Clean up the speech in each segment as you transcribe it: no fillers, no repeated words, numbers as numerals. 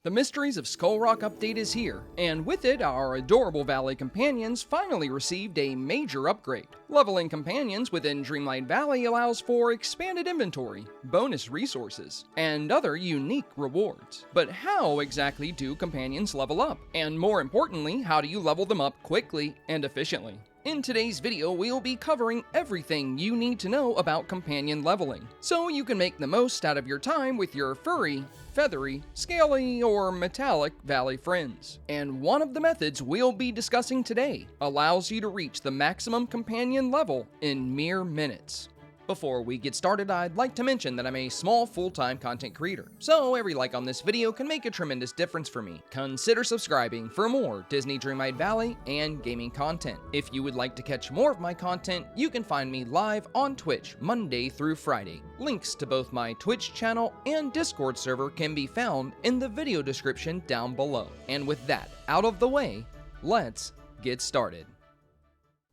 The Mysteries of Skull Rock update is here, and with it, our adorable Valley companions finally received a major upgrade. Leveling companions within Dreamlight Valley allows for expanded inventory, bonus resources, and other unique rewards. But how exactly do companions level up? And more importantly, how do you level them up quickly and efficiently? In today's video, we'll be covering everything you need to know about companion leveling, so you can make the most out of your time with your furry, feathery, scaly, or metallic Valley friends. And one of the methods we'll be discussing today allows you to reach the maximum companion level in mere minutes. Before we get started, I'd like to mention that I'm a small full-time content creator, so every like on this video can make a tremendous difference for me. Consider subscribing for more Disney Dreamlight Valley and gaming content. If you would like to catch more of my content, you can find me live on Twitch Monday through Friday. Links to both my Twitch channel and Discord server can be found in the video description down below. And with that out of the way, let's get started.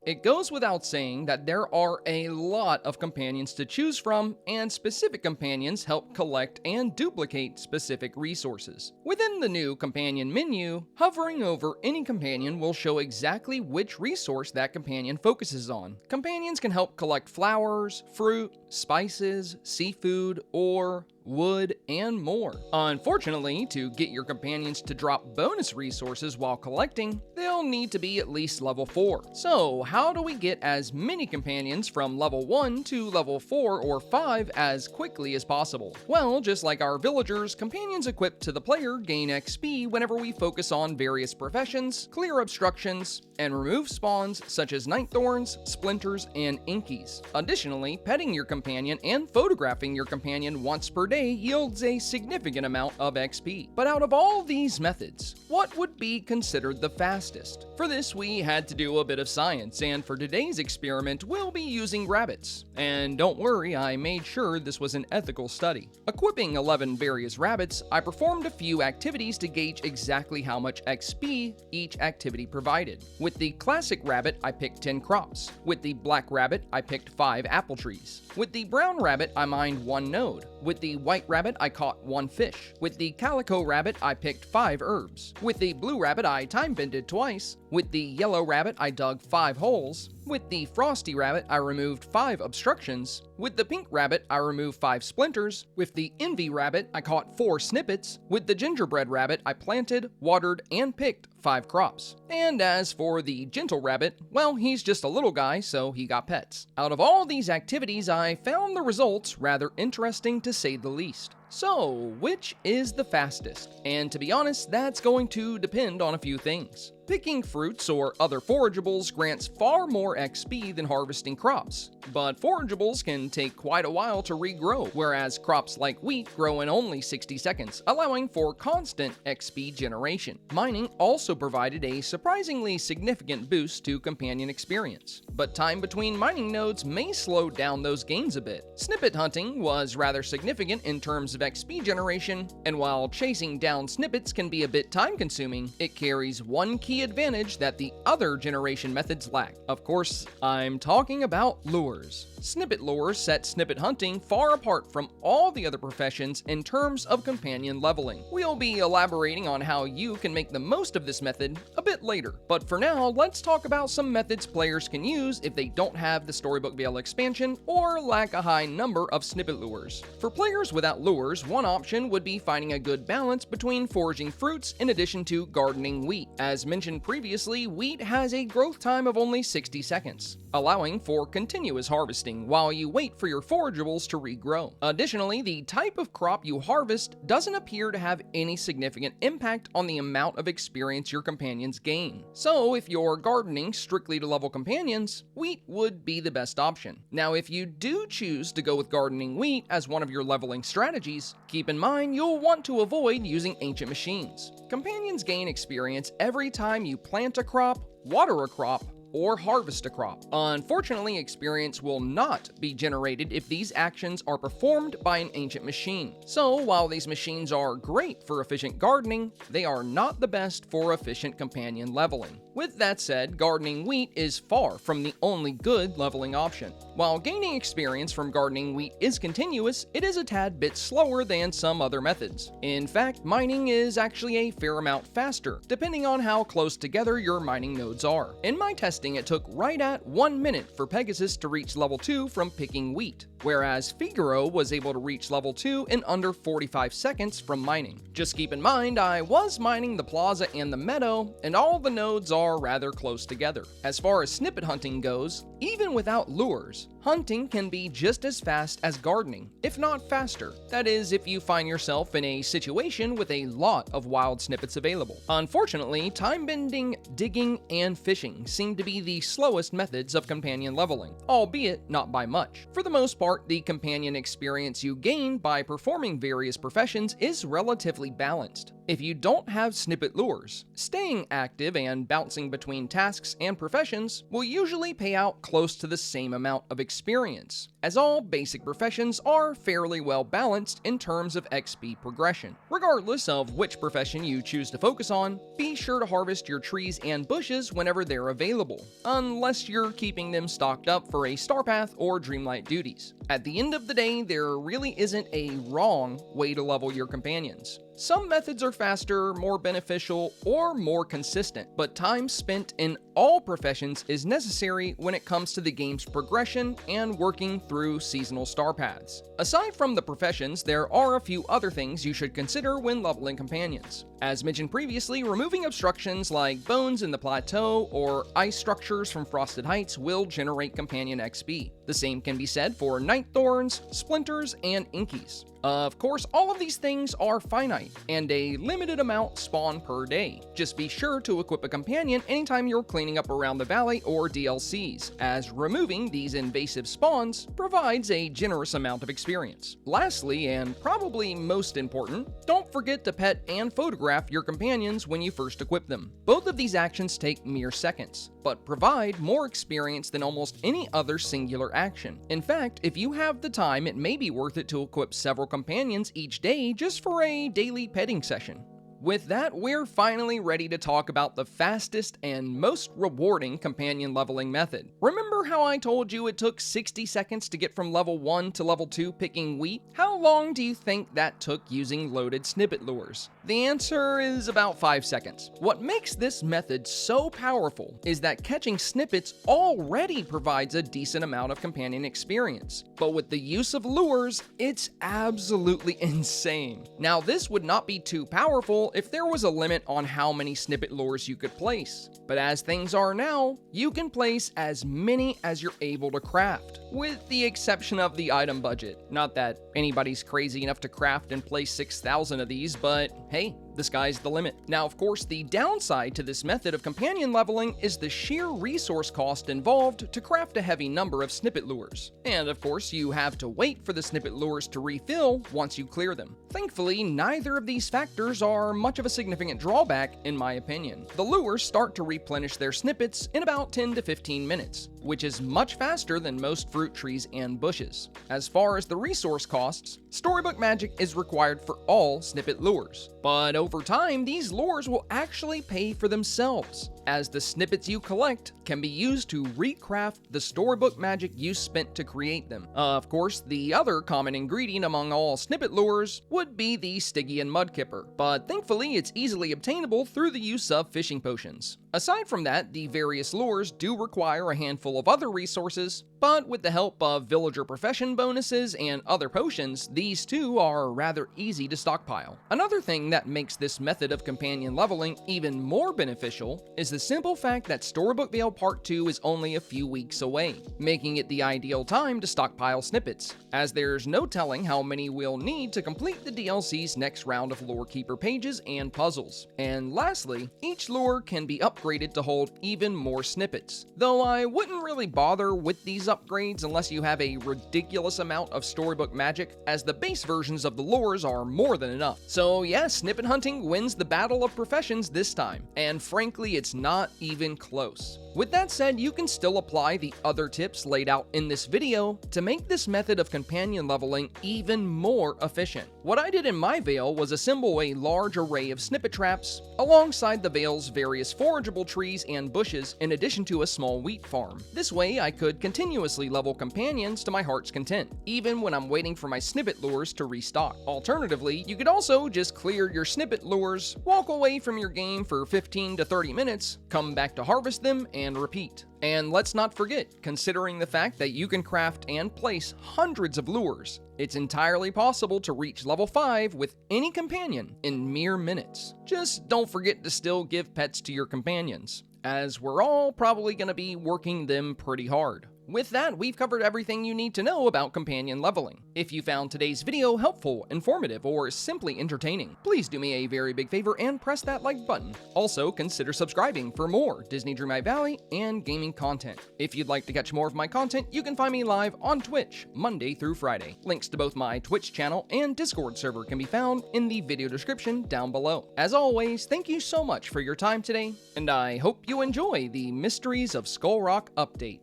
It goes without saying that there are a lot of companions to choose from, and specific companions help collect and duplicate specific resources. Within the new companion menu, hovering over any companion will show exactly which resource that companion focuses on. Companions can help collect flowers, fruit, spices, seafood, or wood, and more. Unfortunately, to get your companions to drop bonus resources while collecting, they'll need to be at least level 4. So how do we get as many companions from level 1 to level 4 or 5 as quickly as possible? Well, just like our villagers, companions equipped to the player gain XP whenever we focus on various professions, clear obstructions, and remove spawns such as night thorns, splinters, and inkies. Additionally, petting your companion and photographing your companion once per day yields a significant amount of XP. But out of all these methods, what would be considered the fastest? For this, we had to do a bit of science, and for today's experiment, we'll be using rabbits. And don't worry, I made sure this was an ethical study. Equipping 11 various rabbits, I performed a few activities to gauge exactly how much XP each activity provided. With the classic rabbit, I picked 10 crops. With the black rabbit, I picked 5 apple trees. With the brown rabbit, I mined 1 node. With the white rabbit, I caught 1 fish. With the calico rabbit, I picked 5 herbs. With the blue rabbit, I time-bended twice. With the yellow rabbit, I dug 5 holes. With the frosty rabbit, I removed 5 obstructions. With the pink rabbit, I removed 5 splinters. With the envy rabbit, I caught 4 snippets. With the gingerbread rabbit, I planted, watered, and picked 5 crops. And as for the gentle rabbit, well, he's just a little guy, so he got pets. Out of all these activities, I found the results rather interesting to say the least. So, which is the fastest? And to be honest, that's going to depend on a few things. Picking fruits or other forageables grants far more XP than harvesting crops, but forageables can take quite a while to regrow, whereas crops like wheat grow in only 60 seconds, allowing for constant XP generation. Mining also provided a surprisingly significant boost to companion experience, but time between mining nodes may slow down those gains a bit. Snippet hunting was rather significant in terms of XP generation, and while chasing down snippets can be a bit time-consuming, it carries one key advantage that the other generation methods lack. Of course, I'm talking about lures. Snippet lures set snippet hunting far apart from all the other professions in terms of companion leveling. We'll be elaborating on how you can make the most of this method a bit later, but for now, let's talk about some methods players can use if they don't have the Storybook Vale expansion or lack a high number of snippet lures. For players without lures, one option would be finding a good balance between foraging fruits in addition to gardening wheat. As mentioned previously, wheat has a growth time of only 60 seconds, allowing for continuous harvesting while you wait for your forageables to regrow. Additionally, the type of crop you harvest doesn't appear to have any significant impact on the amount of experience your companions gain. So if you're gardening strictly to level companions, wheat would be the best option. Now, if you do choose to go with gardening wheat as one of your leveling strategies, keep in mind you'll want to avoid using ancient machines. Companions gain experience every time you plant a crop, water a crop, or harvest a crop. Unfortunately, experience will not be generated if these actions are performed by an ancient machine. So while these machines are great for efficient gardening, they are not the best for efficient companion leveling. With that said, gardening wheat is far from the only good leveling option. While gaining experience from gardening wheat is continuous, it is a tad bit slower than some other methods. In fact, mining is actually a fair amount faster, depending on how close together your mining nodes are. In my testing, it took right at 1 minute for Pegasus to reach level 2 from picking wheat, whereas Figaro was able to reach level 2 in under 45 seconds from mining. Just keep in mind, I was mining the plaza and the meadow, and all the nodes are rather close together. As far as snippet hunting goes, even without lures, hunting can be just as fast as gardening, if not faster. That is, if you find yourself in a situation with a lot of wild snippets available. Unfortunately, time bending, digging, and fishing seem to be the slowest methods of companion leveling, albeit not by much. For the most part, the companion experience you gain by performing various professions is relatively balanced. If you don't have snippet lures, staying active and bouncing between tasks and professions will usually pay out close to the same amount of experience, as all basic professions are fairly well balanced in terms of XP progression. Regardless of which profession you choose to focus on, be sure to harvest your trees and bushes whenever they're available, unless you're keeping them stocked up for a star path or dreamlight duties. At the end of the day, there really isn't a wrong way to level your companions. Some methods are faster, more beneficial, or more consistent, but time spent in all professions is necessary when it comes to the game's progression and working through seasonal star paths. Aside from the professions, there are a few other things you should consider when leveling companions. As mentioned previously, removing obstructions like bones in the plateau or ice structures from Frosted Heights will generate companion XP. The same can be said for night thorns, splinters, and inkies. Of course, all of these things are finite, and a limited amount spawn per day. Just be sure to equip a companion anytime you're cleaning up around the valley or DLCs, as removing these invasive spawns provides a generous amount of experience. Lastly, and probably most important, don't forget to pet and photograph your companions when you first equip them. Both of these actions take mere seconds, but provide more experience than almost any other singular action. In fact, if you have the time, it may be worth it to equip several companions each day just for a daily petting session. With that, we're finally ready to talk about the fastest and most rewarding companion leveling method. Remember how I told you it took 60 seconds to get from level 1 to level 2 picking wheat? How long do you think that took using loaded snippet lures? The answer is about 5 seconds. What makes this method so powerful is that catching snippets already provides a decent amount of companion experience, but with the use of lures, it's absolutely insane. Now, this would not be too powerful if there was a limit on how many snippet lures you could place, but as things are now, you can place as many as you're able to craft, with the exception of the item budget. Not that anybody's crazy enough to craft and place 6,000 of these, but hey, the sky's the limit. Now, of course, the downside to this method of companion leveling is the sheer resource cost involved to craft a heavy number of snippet lures. And of course, you have to wait for the snippet lures to refill once you clear them. Thankfully, neither of these factors are much of a significant drawback, in my opinion. The lures start to replenish their snippets in about 10 to 15 minutes, which is much faster than most fruit trees and bushes. As far as the resource costs, Storybook magic is required for all snippet lures, but over time, these lures will actually pay for themselves, as the snippets you collect can be used to recraft the storybook magic you spent to create them. Of course, the other common ingredient among all snippet lures would be the Stygian Mudkipper, but thankfully it's easily obtainable through the use of fishing potions. Aside from that, the various lures do require a handful of other resources, but with the help of villager profession bonuses and other potions, these too are rather easy to stockpile. Another thing that makes this method of companion leveling even more beneficial is the simple fact that Storybook Vale Part 2 is only a few weeks away, making it the ideal time to stockpile snippets, as there's no telling how many we'll need to complete the DLC's next round of Lore Keeper pages and puzzles. And lastly, each lure can be upgraded to hold even more snippets, though I wouldn't really bother with these upgrades unless you have a ridiculous amount of storybook magic, as the base versions of the lures are more than enough. So yeah, snippet hunting wins the battle of professions this time, and frankly, it's not even close. With that said, you can still apply the other tips laid out in this video to make this method of companion leveling even more efficient. What I did in my Vale was assemble a large array of snippet traps alongside the Vale's various forageable trees and bushes, in addition to a small wheat farm. This way I could continuously level companions to my heart's content, even when I'm waiting for my snippet lures to restock. Alternatively, you could also just clear your snippet lures, walk away from your game for 15 to 30 minutes, come back to harvest them, and repeat. And let's not forget, considering the fact that you can craft and place hundreds of lures, it's entirely possible to reach level 5 with any companion in mere minutes. Just don't forget to still give pets to your companions, as we're all probably going to be working them pretty hard. With that, we've covered everything you need to know about companion leveling. If you found today's video helpful, informative, or simply entertaining, please do me a very big favor and press that like button. Also, consider subscribing for more Disney Dreamlight Valley and gaming content. If you'd like to catch more of my content, you can find me live on Twitch, Monday through Friday. Links to both my Twitch channel and Discord server can be found in the video description down below. As always, thank you so much for your time today, and I hope you enjoy the Mysteries of Skull Rock update.